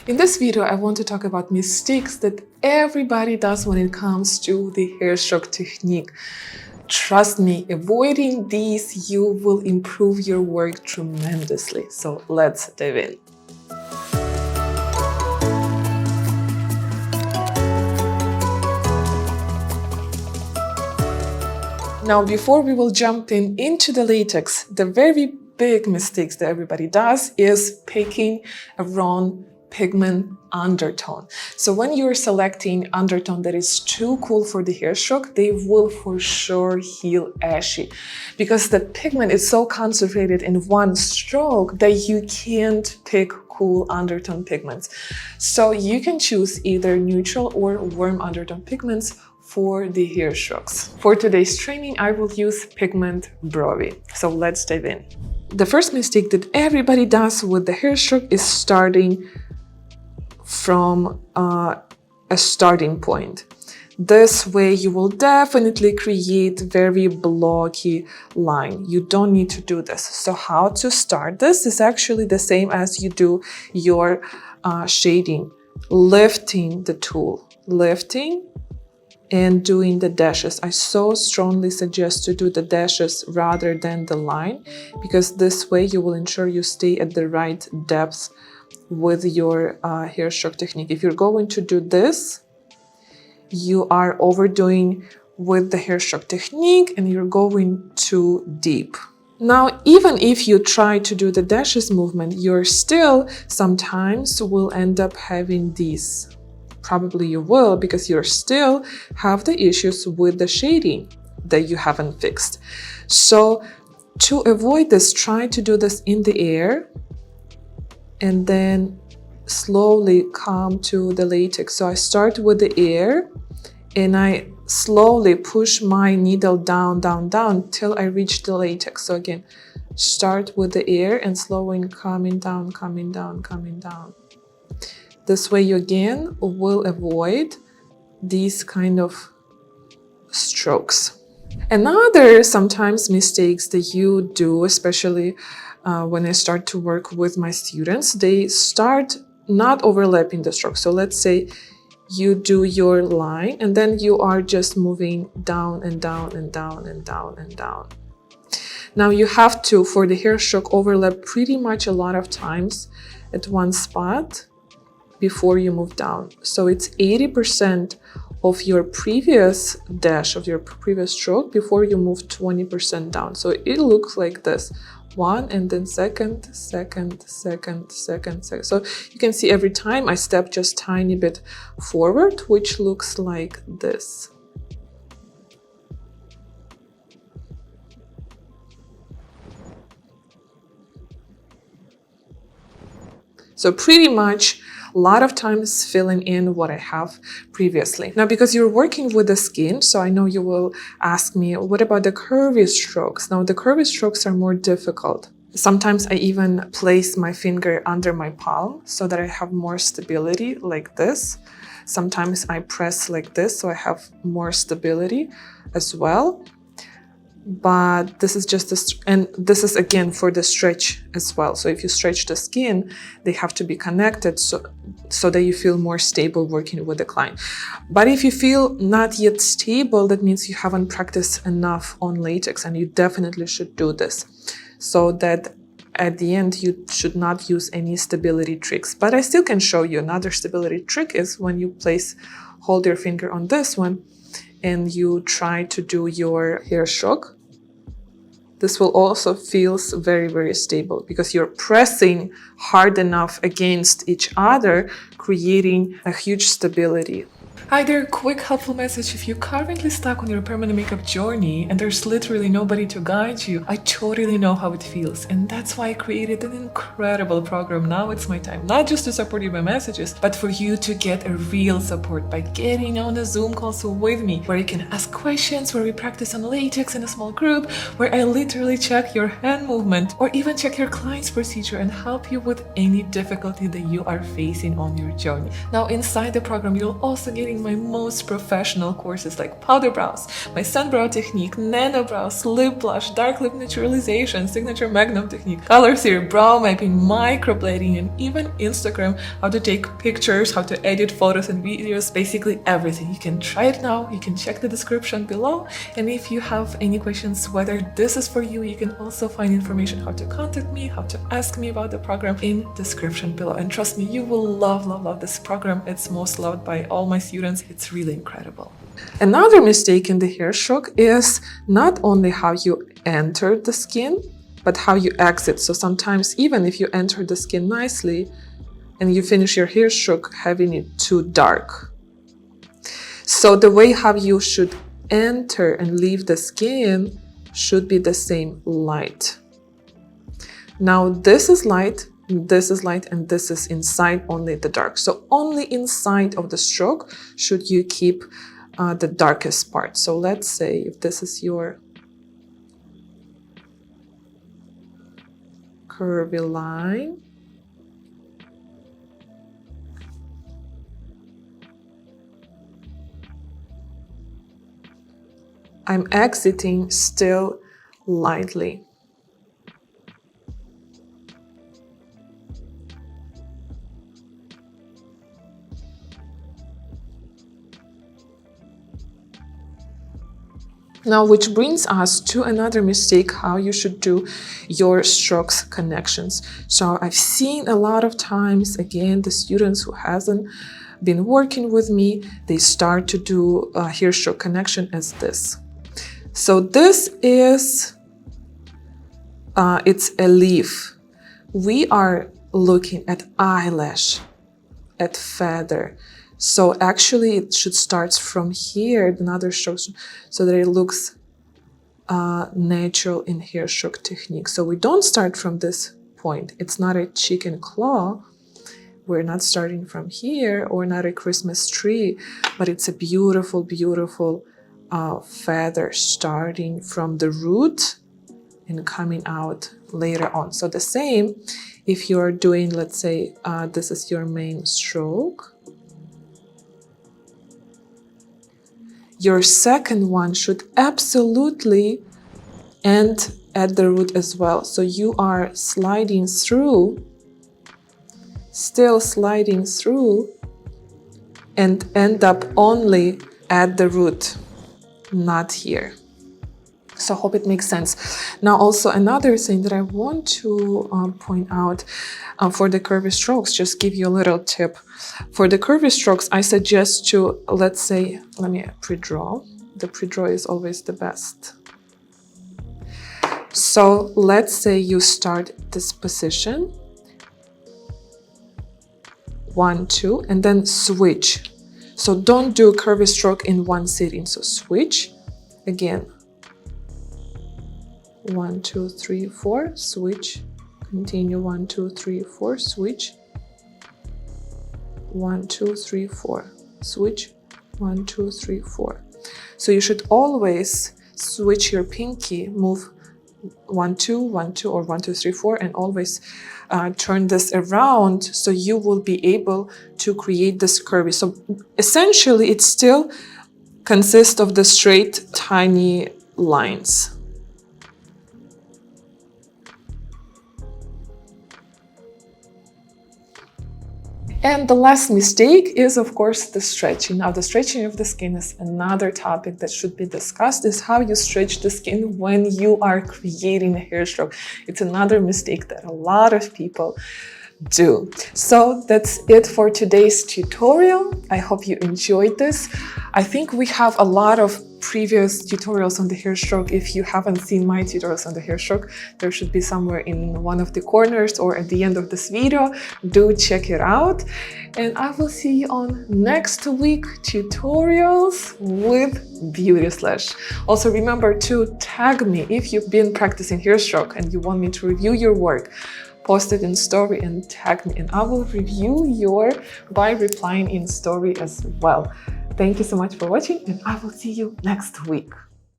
In this video, I want to talk about mistakes that everybody does when it comes to the hair stroke technique. Trust me, avoiding these, you will improve your work tremendously. So let's dive in. Now, before we will jump into the latex, the very big mistakes that everybody does is picking a wrong pigment undertone. So when you're selecting undertone that is too cool for the hair stroke, they will for sure heal ashy because the pigment is so concentrated in one stroke that you can't pick cool undertone pigments. So you can choose either neutral or warm undertone pigments for the hair strokes. For today's training, I will use pigment Browy. So let's dive in. The first mistake that everybody does with the hair stroke is starting from a starting point. This way you will definitely create very blocky line. You don't need to do this. So how to start this is actually the same as you do your shading. Lifting the tool, lifting and doing the dashes. I so strongly suggest to do the dashes rather than the line, because this way you will ensure you stay at the right depth with your hair stroke technique. If you're going to do this, you are overdoing with the hair stroke technique and you're going too deep. Now, even if you try to do the dashes movement, you're still sometimes will end up having these. Probably you will, because you still have the issues with the shading that you haven't fixed. So to avoid this, try to do this in the air and then slowly come to the latex. So I start with the air and I slowly push my needle down, down, down till I reach the latex. So again, start with the air and slowly coming down, coming down, coming down. This way you again will avoid these kind of strokes. Another sometimes mistakes that you do, especially when I start to work with my students, they start not overlapping the stroke. So let's say you do your line and then you are just moving down and down and down and down and down. Now you have to, for the hair stroke, overlap pretty much a lot of times at one spot before you move down. So it's 80% of your previous dash, of your previous stroke, before you move 20% down. So it looks like this. One and then second, second, second, second, second. So you can see every time I step just tiny bit forward, which looks like this. So pretty much a lot of times filling in what I have previously. Now, because you're working with the skin, so I know you will ask me, what about the curvy strokes? Now, the curvy strokes are more difficult. Sometimes I even place my finger under my palm so that I have more stability like this. Sometimes I press like this so I have more stability as well. But this is just and this is again for the stretch as well. So if you stretch the skin, they have to be connected so that you feel more stable working with the client. But if you feel not yet stable, that means you haven't practiced enough on latex, and you definitely should do this so that at the end you should not use any stability tricks. But I still can show you another stability trick is when you hold your finger on this one and you try to do your hair stroke. This will also feel very, very stable because you're pressing hard enough against each other, creating a huge stability. Hi there, quick helpful message. If you're currently stuck on your permanent makeup journey and there's literally nobody to guide you, I totally know how it feels. And that's why I created an incredible program. Now it's my time, not just to support you by messages, but for you to get a real support by getting on a Zoom call with me, where you can ask questions, where we practice on latex in a small group, where I literally check your hand movement or even check your client's procedure and help you with any difficulty that you are facing on your journey. Now inside the program, you'll also get creating my most professional courses like powder brows, my sun brow technique, nano brows, lip blush, dark lip neutralization, signature magnum technique, color serum, brow mapping, microblading, and even Instagram, how to take pictures, how to edit photos and videos, basically everything. You can try it now, you can check the description below, and if you have any questions whether this is for you, you can also find information how to contact me, how to ask me about the program in description below. And trust me, you will love this program. It's most loved by all my students. It's really incredible. Another mistake in the hair stroke is not only how you enter the skin, but how you exit. So sometimes even if you enter the skin nicely and you finish your hair stroke having it too dark. So the way how you should enter and leave the skin should be the same light. Now this is light, this is light, and this is inside only the dark. So only inside of the stroke should you keep the darkest part. So let's say if this is your curvy line, I'm exiting still lightly. Now, which brings us to another mistake, how you should do your strokes connections. So I've seen a lot of times, again, the students who hasn't been working with me, they start to do a hair stroke connection as this. So this is, it's a leaf. We are looking at eyelash, at feather. So actually it should start from here, another stroke, so that it looks natural in hair stroke technique. So we don't start from this point. It's not a chicken claw. We're not starting from here, or not a Christmas tree, but it's a beautiful, beautiful feather starting from the root and coming out later on. So the same, if you're doing, let's say, this is your main stroke, your second one should absolutely end at the root as well. So you are sliding through, still sliding through, and end up only at the root, not here. So I hope it makes sense. Now also another thing that I want to point out for the curvy strokes, just give you a little tip. For the curvy strokes, I suggest to, let's say, let me pre-draw. The pre-draw is always the best. So let's say you start this position, 1, 2, and then switch. So don't do a curvy stroke in one sitting. So switch again. 1, 2, 3, 4, switch, continue, 1, 2, 3, 4, switch, 1, 2, 3, 4, switch, 1, 2, 3, 4. So you should always switch your pinky, move 1, 2, 1, 2, or 1, 2, 3, 4, and always turn this around, so you will be able to create this curvy. So essentially it still consists of the straight, tiny lines. And the last mistake is, of course, the stretching. Now, the stretching of the skin is another topic that should be discussed, is how you stretch the skin when you are creating a hair stroke. It's another mistake that a lot of people do. So that's it for today's tutorial. I hope you enjoyed this. I think we have a lot of previous tutorials on the hair stroke. If you haven't seen my tutorials on the hair stroke, there should be somewhere in one of the corners or at the end of this video. Do check it out. And I will see you on next week tutorials with BeautySlesh. Also remember to tag me if you've been practicing hair stroke and you want me to review your work. Post it in story and tag me, and I will review your by replying in story as well. Thank you so much for watching, and I will see you next week.